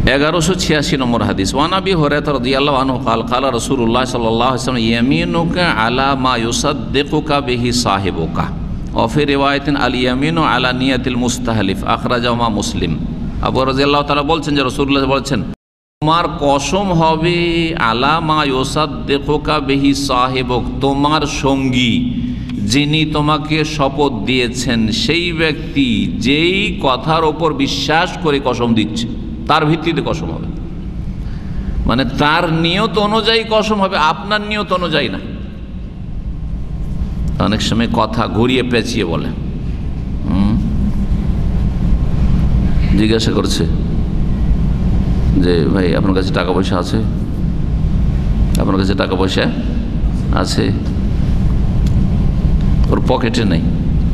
1186 নম্বর হাদিস, ওয়ান আবি হুরায়রা রাদিয়াল্লাহু আনহু قال قال رسول الله صلى الله عليه وسلم يمينك على ما يصدقك به صاحبك وفي روايه اليمين على نية المستحلف اخرجه মুসলিম। আবু রাদিয়াল্লাহু তাআলা বলছেন যে রাসূলুল্লাহ বলেছেন, তোমার কসম হবে আলা মা ইউসাদ্দিকুকা বিহি সাহিবুক, তোমার সঙ্গী যিনি তোমাকে শপথ দিয়েছেন সেই ব্যক্তি যেই কথার ওপর বিশ্বাস করে কসম দিচ্ছে তার ভিত্তিতে কসম হবে। মানে তার নিয়ত অনুযায়ী কসম হবে, আপনার নিয়ত অনুযায়ী না। অনেক সময় কথা ঘুরিয়ে পেঁচিয়ে বলে। জিজ্ঞাসা করছে যে ভাই আপনার কাছে টাকা পয়সা আছে, আপনার কাছে টাকা পয়সা আছে? ওর পকেটে নেই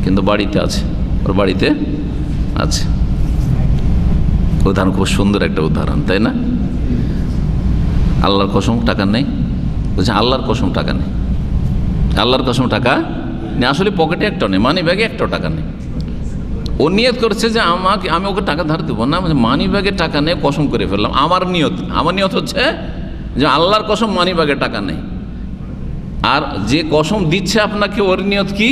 কিন্তু বাড়িতে আছে, ওর বাড়িতে আছে। উদাহরণ খুব সুন্দর একটা উদাহরণ, তাই না? আল্লাহর কসম টাকা নেই, বলছে আল্লাহর কসম টাকা নেই, আল্লাহর কসম টাকা নেই। আসলে পকেটে একটাও নেই, মানি ব্যাগে একটাও টাকা নেই। ও নিয়ত করছে যে আমি ওকে টাকা ধার দেবো না, মানি ব্যাগে টাকা নেই, কসম করে ফেললাম। আমার নিয়ত হচ্ছে যে আল্লাহর কসম মানি ব্যাগে টাকা নেই। আর যে কসম দিচ্ছে আপনাকে ওর নিয়ত কি?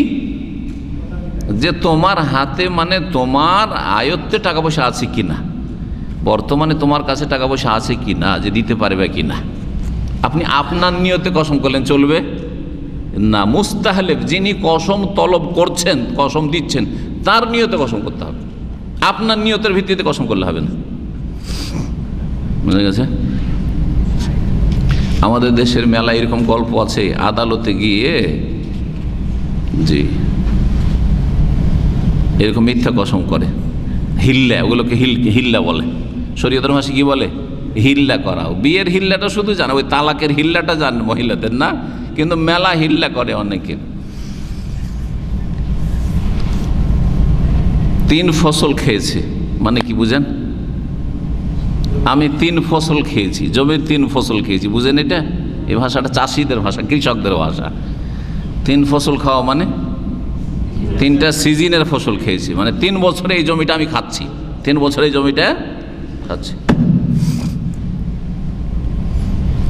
যে তোমার হাতে মানে তোমার আয়ত্তে টাকা পয়সা আছে কিনা, বর্তমানে তোমার কাছে টাকা পয়সা আছে কিনা, যে দিতে পারবে কিনা। আপনি আপনার নিয়তে কসম করলেন, চলবে না। মুস্তাহলিফ যিনি কসম তলব করছেন, কসম দিচ্ছেন, তার নিয়তে কসম করতে হবে, আপনার নিয়তের ভিত্তিতে কসম করলে হবে না। বুঝা গেছে? আমাদের দেশের মেলা এরকম গল্প আছে, আদালতে গিয়ে জি এরকম মিথ্যা কসম করে, হিল্লা, ওগুলোকে হিল্লা বলে। শরীয়তের ভাষায় কি বলে? হিল্লা করা। বিয়ের হিল্লাটা শুধু জানে, ওই তালাকের হিল্লাটা জানে মহিলাদের না, কিন্তু মেলা হিল্লা করে অনেকে। 3 ফসল খেয়েছে মানে কি বুঝেন? আমি 3 ফসল খেয়েছি, জমির 3 ফসল খেয়েছি, বুঝেন এটা? এই ভাষাটা চাষিদের ভাষা, কৃষকদের ভাষা। 3 ফসল খাওয়া মানে 3টা সিজনের ফসল খেয়েছি, মানে 3 বছরে এই জমিটা আমি খাচ্ছি, 3 বছরে এই জমিটা খাচ্ছি।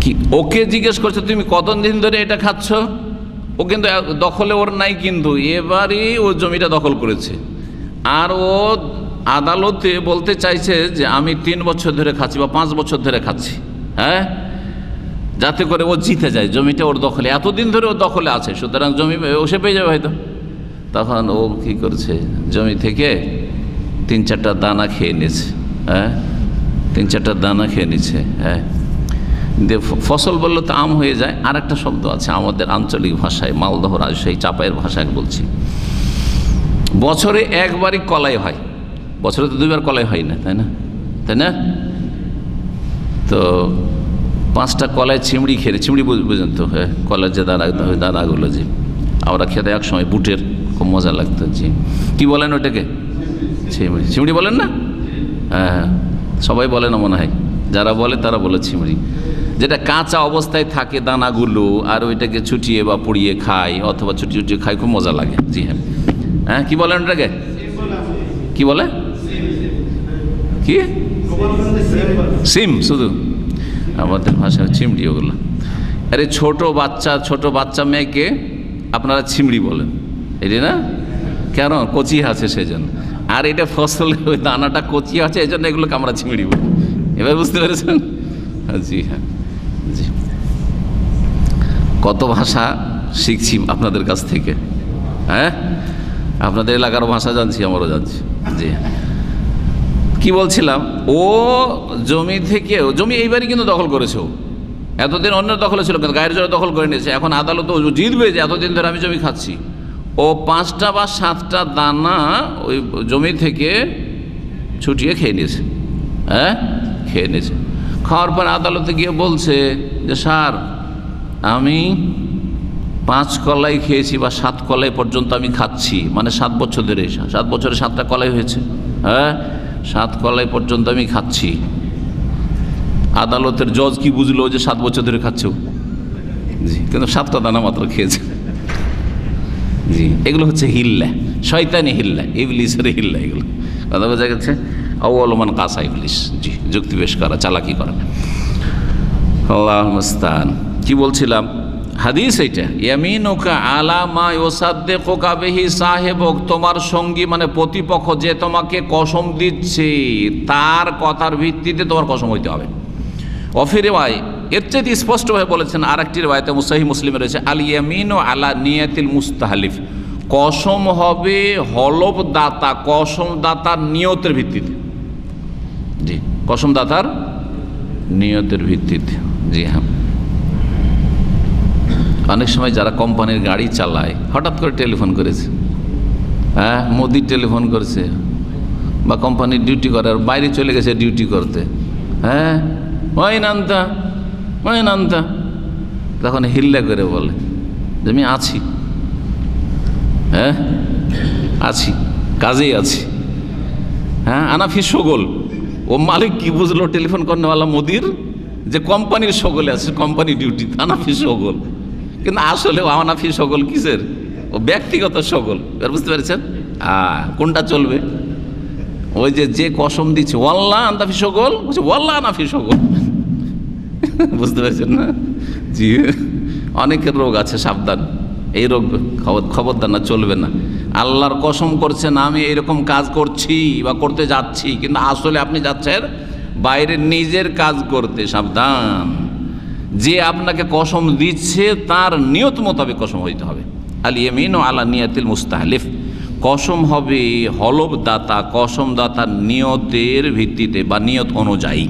কি ওকে জিজ্ঞেস করছে তুমি কতদিন ধরে এটা খাচ্ছ? ও কিন্তু দখলে ওর নাই, কিন্তু এবারই ও জমিটা দখল করেছে। আর ও আদালতে বলতে চাইছে যে আমি 3 বছর ধরে খাচ্ছি বা 5 বছর ধরে খাচ্ছি, হ্যাঁ, যাতে করে ও জিতে যায়, জমিটা ওর দখলে, এতদিন ধরে ও দখলে আছে, সুতরাং জমি ও সে পেয়ে যাবে হয়তো। তখন ও কি করছে, জমি থেকে 3-4টা দানা খেয়ে নিয়েছে, হ্যাঁ, 3-4টা দানা খেয়ে নিচ্ছে, হ্যাঁ। ফসল বললে তো আম হয়ে যায়। আর একটা শব্দ আছে আমাদের আঞ্চলিক ভাষায়, মালদহ রাজশাহী চাপাইয়ের ভাষায় বলছি, বছরে একবারই কলাই হয়, বছরে তো 2বার কলাই হয় না, তাই না? তাই না? তো 5টা কলাই চিমড়ি খেয়ে, চিমড়ি বুঝেন তো, হ্যাঁ, কলার যে দানাগুলো যে আমরা খেতে এক সময় বুটের, খুব মজা লাগতো। জি, কি বলেন ওটাকে? চিমড়ি, চিমড়ি বলেন না? হ্যাঁ, সবাই বলে না মনে হয়, যারা বলে তারা বলে চিমড়ি। যেটা কাঁচা অবস্থায় থাকে দানাগুলো, আর ওইটাকে ছুটিয়ে বা পুড়িয়ে খায় অথবা ছুটিয়ে খায়, খুব মজা লাগে। জি হ্যাঁ, হ্যাঁ, কি বলেন ওটাকে? কি বলে? কি সিম? শুধু আমাদের ভাষায় চিমড়ি ওগুলো। আরে ছোট বাচ্চা মেয়েকে আপনারা চিমড়ি বলেন, এটি না? কেন? কচি আছে সেজন্য। আর এটা ফসল, ওই দানাটা কচি আছে, এই জন্য এগুলোকে আমরা চিমড়ি বলি। এবার বুঝতে পেরেছেন? জি হ্যাঁ, জি। কত ভাষা শিখছি আপনাদের কাছ থেকে, হ্যাঁ, আপনাদের এলাকার ভাষা জানছি, আমারও জানছি। জি, কি বলছিলাম, ও জমি থেকে, জমি এইবারই কিন্তু দখল করেছে। ও এতদিন অন্য দখলে ছিল, কিন্তু গায়ের জোরে দখল করে নিয়েছে। এখন আদালত ও জিতবে যে এতদিন ধরে আমি জমি খাচ্ছি। ও 5টা বা 7টা দানা ওই জমি থেকে ছুটিয়ে খেয়ে নিয়েছে, হ্যাঁ, খেয়ে নিয়েছে। খাওয়ার পর আদালতে গিয়ে বলছে যে স্যার, আমি 5 কলাই খেয়েছি বা 7 কলাই পর্যন্ত আমি খাচ্ছি, মানে 7 বছর ধরে, 7 বছরে 7টা কলাই হয়েছে, হ্যাঁ, 7 কলাই পর্যন্ত আমি খাচ্ছি। আদালতের জজ কি বুঝলো যে 7 বছর ধরে খাচ্ছ? জি, কিন্তু 7টা দানা মাত্র খেয়েছে। জি, এগুলো হচ্ছে হিল্লা, শয়তানি হিল্লা, ইবলিসের হিল্লা এগুলো। কথা বোঝা গেছে? আউয়ালু মান কাসা ইবলিস। জি। যুক্তি পেশ করা, চালাকি করা। আল্লাহুল মুস্তাআন। কি বলছিলাম? হাদিস এইটা, ইয়ামিনুকা আলা মা ইউসাদ্দিকুকা বিহি সাহিবুক, তোমার সঙ্গী মানে প্রতিপক্ষ যে তোমাকে কসম দিচ্ছে তার কথার ভিত্তিতে তোমার কসম হইতে হবে। অফি রিওয়ায়া, এর চাইতে স্পষ্টভাবে বলেছেন আরেকটি রিওয়ায়াতে সহিহ মুসলিমে রয়েছে, আল ইয়ামিনু আলা নিয়াতিল মুস্তাহলিফ, কসম হবে হলফ দাতা, কসম দাতার নিয়তের ভিত্তিতে। জি, কসম দাতার নিয়তের ভিত্তিতে। জি হ্যাঁ, অনেক সময় যারা কোম্পানির গাড়ি চালায় হঠাৎ করে টেলিফোন করেছে, হ্যাঁ মোদি টেলিফোন করেছে, বা কোম্পানির ডিউটি করার বাইরে চলে গেছে ডিউটি করতে, হ্যাঁ ওই নান্তা, তখন হিল্লা করে বলে যে আমি আছি, হ্যাঁ আছি, কাজেই আছি, হ্যাঁ আনাফি সগোল। ও মালিক কি বুঝলো টেলিফোন করেনা মোদির যে কোম্পানির সগলে আছে, কোম্পানি ডিউটি, আনাফি সগোল। কিন্তু আসলে ও আনাফি সগল কিসের? ও ব্যক্তিগত সগল। বুঝতে পেরেছেন? কোনটা চলবে? ওই যে কসম দিচ্ছে ওয়াল্লাহ আনাফি সগল, বলছে ওয়াল্লাহ আনাফি সগল। বুঝতে পেরেছেন না? জি, অনেকের রোগ আছে, সাবধান, এই রোগ খবরদার না, চলবে না। আল্লাহর কসম করছেন আমি এরকম কাজ করছি বা করতে যাচ্ছি, কিন্তু আসলে আপনি যাচ্ছেন বাইরে নিজের কাজ করতে, সাবধান। যে আপনাকে কসম দিচ্ছে তার নিয়ত মোতাবেক কসম হইতে হবে। আল ইয়ামিনু আলা নিয়াতিল মুস্তাহলিফ, কসম হবে হলফ দাতা, কসম দাতার নিয়তের ভিত্তিতে বা নিয়ত অনুযায়ী।